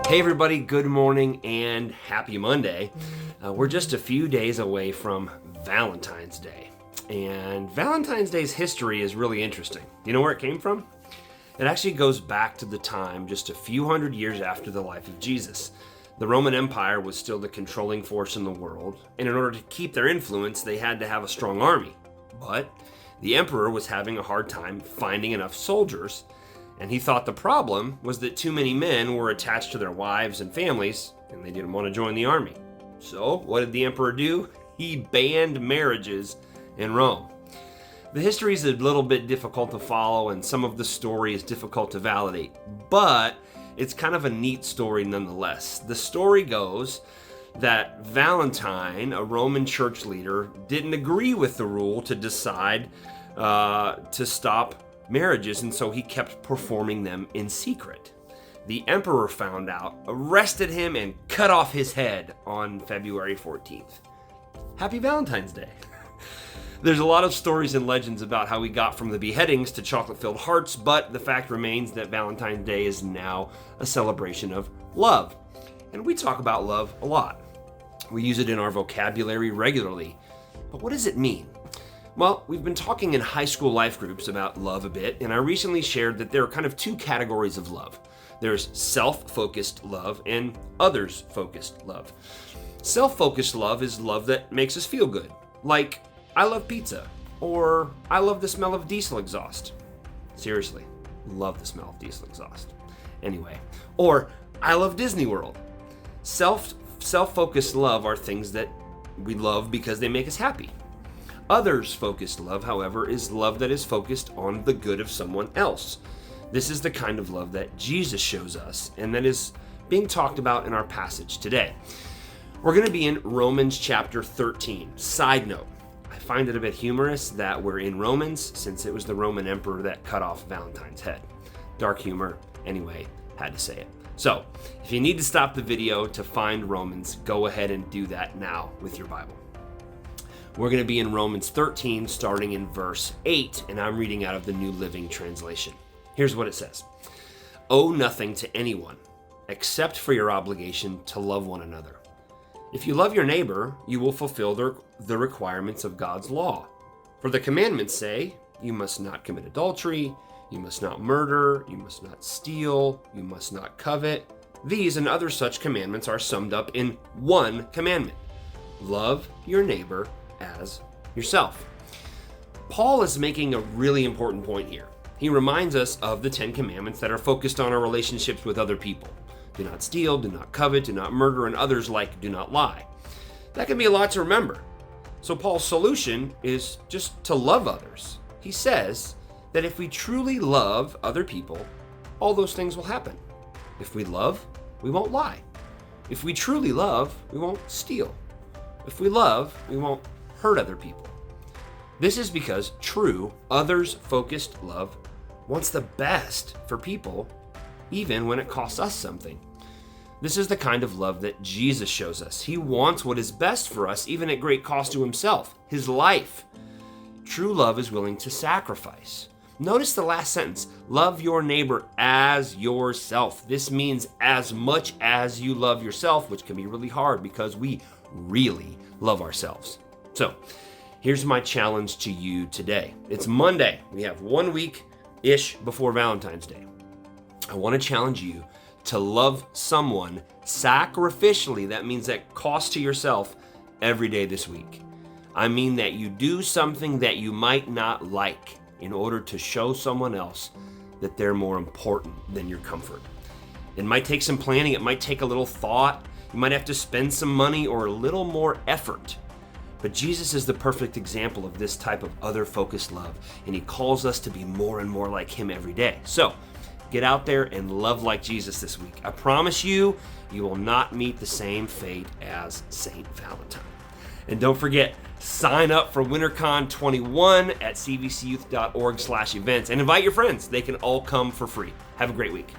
Hey everybody, good morning and happy Monday. We're just a few days away from Valentine's Day. And Valentine's Day's history is really interesting. Do you know where it came from? It actually goes back to the time just a few hundred years after the life of Jesus. The Roman Empire was still the controlling force in the world, and in order to keep their influence, they had to have a strong army. But the emperor was having a hard time finding enough soldiers, and he thought the problem was that too many men were attached to their wives and families, and they didn't want to join the army. So, what did the emperor do? He banned marriages in Rome. The history is a little bit difficult to follow, and some of the story is difficult to validate, but it's kind of a neat story nonetheless. The story goes that Valentine, a Roman church leader, didn't agree with the rule to decide to stop marriages, and so he kept performing them in secret. The emperor found out, arrested him, and cut off his head on February 14th. Happy Valentine's Day. There's a lot of stories and legends about how we got from the beheadings to chocolate-filled hearts, but the fact remains that Valentine's Day is now a celebration of love. And we talk about love a lot. We use it in our vocabulary regularly. But what does it mean? Well, we've been talking in high school life groups about love a bit, and I recently shared that there are kind of two categories of love. There's self-focused love and others-focused love. Self-focused love is love that makes us feel good, like I love pizza, or I love the smell of diesel exhaust. Seriously, love the smell of diesel exhaust. Anyway, or I love Disney World. Self-focused love are things that we love because they make us happy. Others-focused love, however, is love that is focused on the good of someone else. This is the kind of love that Jesus shows us, and that is being talked about in our passage today. We're going to be in Romans chapter 13. Side note, I find it a bit humorous that we're in Romans, since it was the Roman emperor that cut off Valentine's head. Dark humor, anyway, had to say it. So, if you need to stop the video to find Romans, go ahead and do that now with your Bible. We're going to be in Romans 13, starting in verse 8, and I'm reading out of the New Living Translation. Here's what it says. Owe nothing to anyone, except for your obligation to love one another. If you love your neighbor, you will fulfill the requirements of God's law. For the commandments say, you must not commit adultery, you must not murder, you must not steal, you must not covet. These and other such commandments are summed up in one commandment. Love your neighbor as yourself. Paul is making a really important point here. He reminds us of the 10 commandments that are focused on our relationships with other people. Do not steal, do not covet, do not murder, and others like do not lie. That can be a lot to remember. So Paul's solution is just to love others. He says that if we truly love other people, all those things will happen. If we love, we won't lie. If we truly love, we won't steal. If we love, we won't hurt other people. This is because true, others-focused love wants the best for people, even when it costs us something. This is the kind of love that Jesus shows us. He wants what is best for us, even at great cost to himself, his life. True love is willing to sacrifice. Notice the last sentence, love your neighbor as yourself. This means as much as you love yourself, which can be really hard because we really love ourselves. So, here's my challenge to you today. It's Monday. We have 1 week-ish before Valentine's Day. I want to challenge you to love someone sacrificially. That means at cost to yourself every day this week. I mean that you do something that you might not like in order to show someone else that they're more important than your comfort. It might take some planning. It might take a little thought. You might have to spend some money or a little more effort. But Jesus is the perfect example of this type of other-focused love, and he calls us to be more and more like him every day. So, get out there and love like Jesus this week. I promise you, you will not meet the same fate as Saint Valentine. And don't forget, sign up for WinterCon 21 at cvcyouth.org/events and invite your friends. They can all come for free. Have a great week.